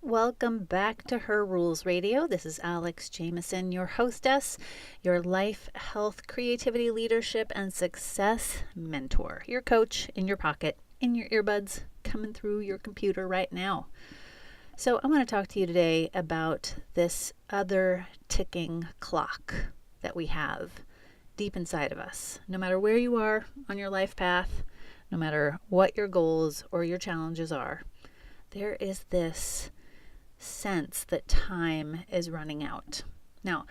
Welcome back to Her Rules Radio. This is Alex Jamieson, your hostess, your life, health, creativity, leadership, and success mentor, your coach in your pocket, in your earbuds, coming through your computer right now. So I want to talk to you today about this other ticking clock that we have deep inside of us. No matter where you are on your life path, no matter what your goals or your challenges are, there is this sense that time is running out. Now,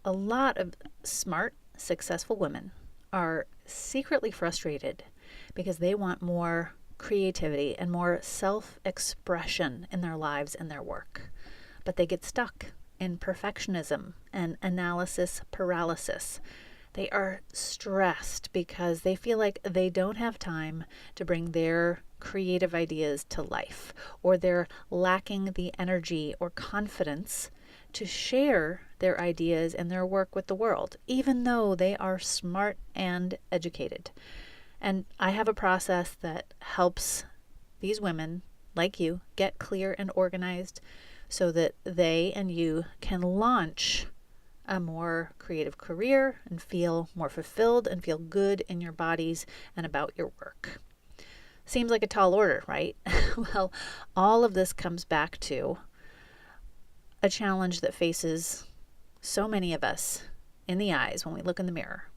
a lot of smart, successful women are secretly frustrated because they want more creativity and more self-expression in their lives and their work. But they get stuck in perfectionism and analysis paralysis. They are stressed because they feel like they don't have time to bring their creative ideas to life, or they're lacking the energy or confidence to share their ideas and their work with the world, even though they are smart and educated. And I have a process that helps these women like you get clear and organized so that they and you can launch a more creative career and feel more fulfilled and feel good in your bodies and about your work. Seems like a tall order, right? Well, all of this comes back to a challenge that faces so many of us in the eyes when we look in the mirror.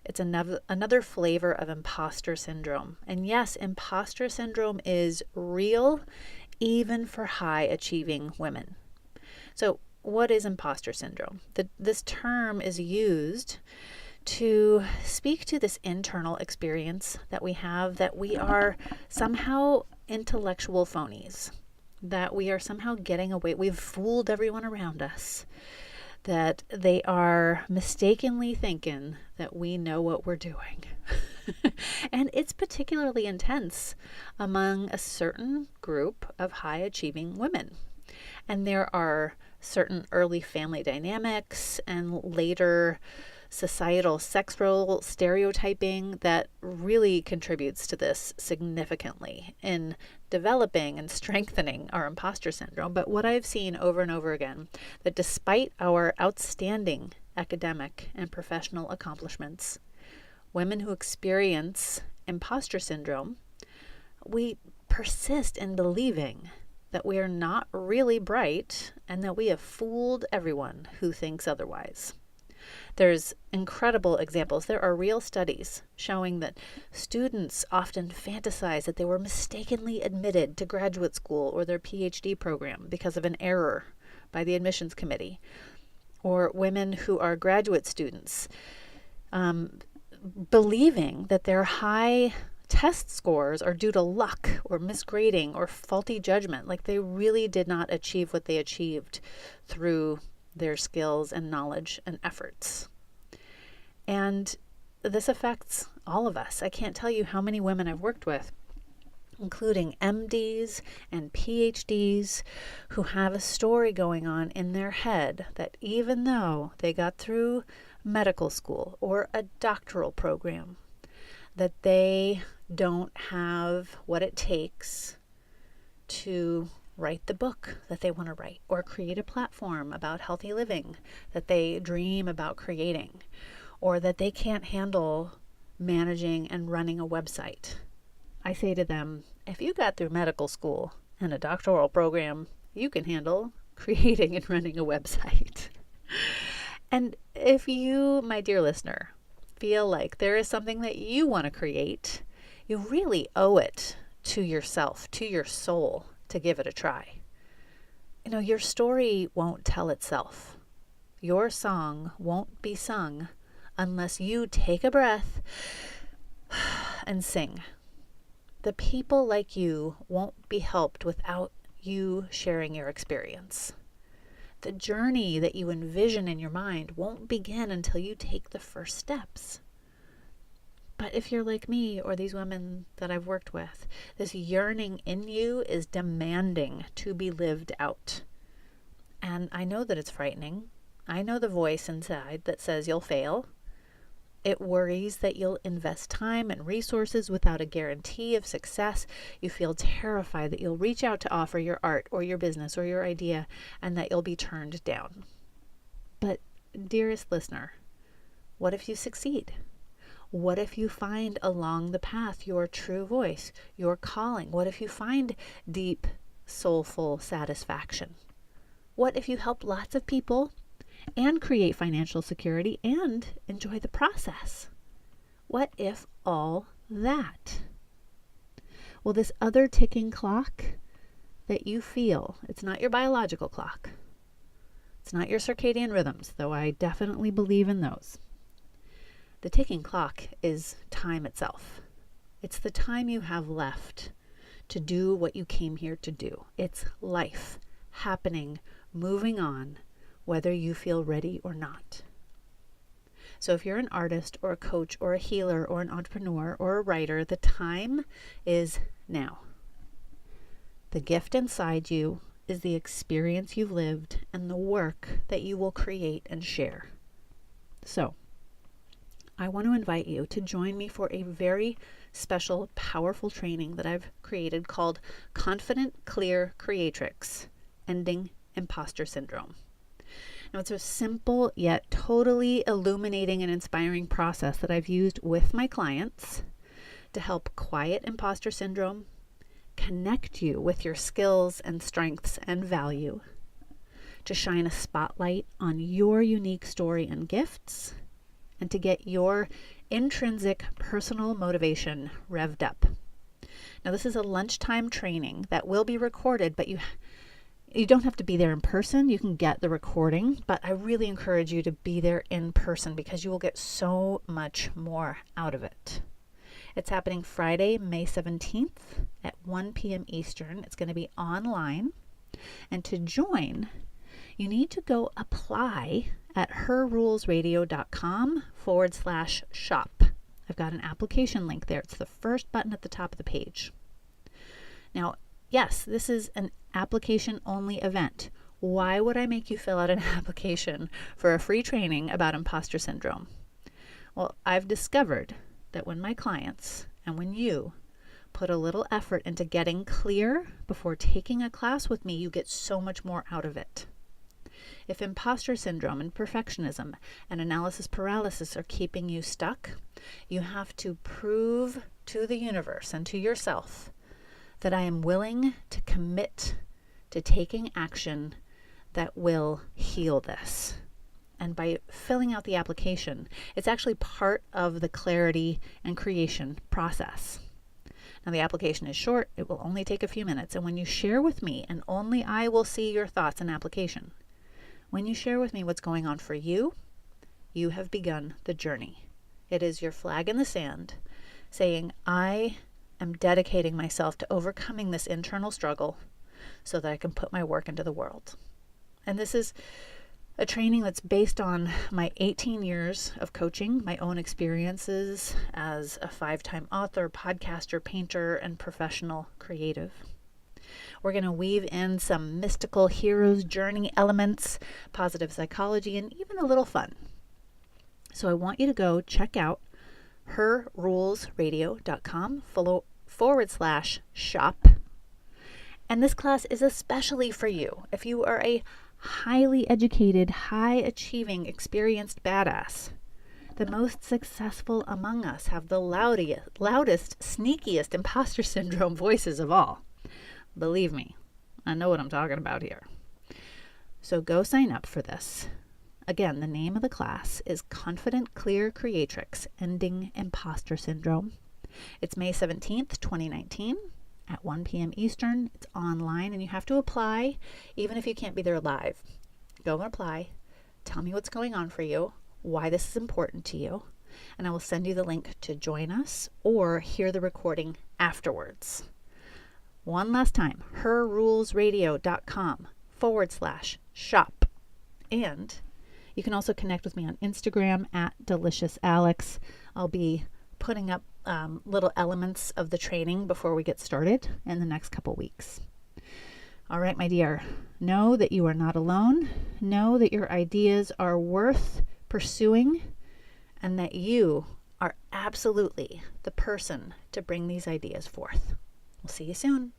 It's another flavor of imposter syndrome. And yes, imposter syndrome is real, even for high achieving women. So what is imposter syndrome? This term is used to speak to this internal experience that we have, that we are somehow intellectual phonies, that we are somehow getting away. We've fooled everyone around us, that they are mistakenly thinking that we know what we're doing. And it's particularly intense among a certain group of high achieving women. And there are certain early family dynamics and later societal sex role stereotyping that really contributes to this significantly in developing and strengthening our imposter syndrome. But what I've seen over and over again, that despite our outstanding academic and professional accomplishments, women who experience imposter syndrome, we persist in believing that we are not really bright and that we have fooled everyone who thinks otherwise. There's incredible examples. There are real studies showing that students often fantasize that they were mistakenly admitted to graduate school or their PhD program because of an error by the admissions committee. Or women who are graduate students believing that their high test scores are due to luck or misgrading or faulty judgment, like they really did not achieve what they achieved through their skills and knowledge and efforts. And this affects all of us. I can't tell you how many women I've worked with, including MDs and PhDs, who have a story going on in their head that even though they got through medical school or a doctoral program, that they don't have what it takes to write the book that they want to write, or create a platform about healthy living that they dream about creating, or that they can't handle managing and running a website. I say to them, if you got through medical school and a doctoral program, you can handle creating and running a website. And if you, my dear listener, feel like there is something that you want to create, you really owe it to yourself, to your soul, to give it a try. You know, your story won't tell itself. Your song won't be sung unless you take a breath and sing. The people like you won't be helped without you sharing your experience. The journey that you envision in your mind won't begin until you take the first steps. But if you're like me or these women that I've worked with, this yearning in you is demanding to be lived out. And I know that it's frightening. I know the voice inside that says you'll fail. It worries that you'll invest time and resources without a guarantee of success. You feel terrified that you'll reach out to offer your art or your business or your idea and that you'll be turned down. But dearest listener, what if you succeed? What if you find along the path your true voice, your calling? What if you find deep, soulful satisfaction? What if you help lots of people and create financial security and enjoy the process? What if all that? Well, this other ticking clock that you feel, it's not your biological clock. It's not your circadian rhythms, though I definitely believe in those. The ticking clock is time itself. It's the time you have left to do what you came here to do. It's life happening, moving on, whether you feel ready or not. So if you're an artist or a coach or a healer or an entrepreneur or a writer, the time is now. The gift inside you is the experience you've lived and the work that you will create and share. So I want to invite you to join me for a very special, powerful training that I've created called Confident, Clear Creatrix, Ending Imposter Syndrome. Now, it's a simple yet totally illuminating and inspiring process that I've used with my clients to help quiet imposter syndrome, connect you with your skills and strengths and value, to shine a spotlight on your unique story and gifts, and to get your intrinsic personal motivation revved up. Now, this is a lunchtime training that will be recorded, but you don't have to be there in person. You can get the recording, but I really encourage you to be there in person because you will get so much more out of it. It's happening Friday, May 17th at 1 p.m. Eastern. It's going to be online. And to join, you need to go apply at herrulesradio.com/shop. I've got an application link there. It's the first button at the top of the page. Now, yes, this is an application-only event. Why would I make you fill out an application for a free training about imposter syndrome? Well, I've discovered that when my clients and when you put a little effort into getting clear before taking a class with me, you get so much more out of it. If imposter syndrome and perfectionism and analysis paralysis are keeping you stuck, you have to prove to the universe and to yourself that I am willing to commit to taking action that will heal this. And by filling out the application, it's actually part of the clarity and creation process. Now, the application is short. It will only take a few minutes. And when you share with me, and only I will see your thoughts and application, when you share with me what's going on for you, you have begun the journey. It is your flag in the sand saying, I am dedicating myself to overcoming this internal struggle so that I can put my work into the world. And this is a training that's based on my 18 years of coaching, my own experiences as a 5-time author, podcaster, painter, and professional creative. We're going to weave in some mystical hero's journey elements, positive psychology, and even a little fun. So I want you to go check out herrulesradio.com/shop. And this class is especially for you if you are a highly educated, high-achieving, experienced badass. The most successful among us have the loudest, sneakiest imposter syndrome voices of all. Believe me, I know what I'm talking about here. So go sign up for this. Again, the name of the class is Confident, Clear Creatrix, Ending Imposter Syndrome. It's May 17th, 2019. At 1 p.m. Eastern. It's online and you have to apply even if you can't be there live. Go and apply. Tell me what's going on for you, why this is important to you, and I will send you the link to join us or hear the recording afterwards. One last time, herrulesradio.com/shop. And you can also connect with me on Instagram at DeliciousAlex. I'll be putting up little elements of the training before we get started in the next couple weeks. All right, my dear, know that you are not alone. Know that your ideas are worth pursuing and that you are absolutely the person to bring these ideas forth. We'll see you soon.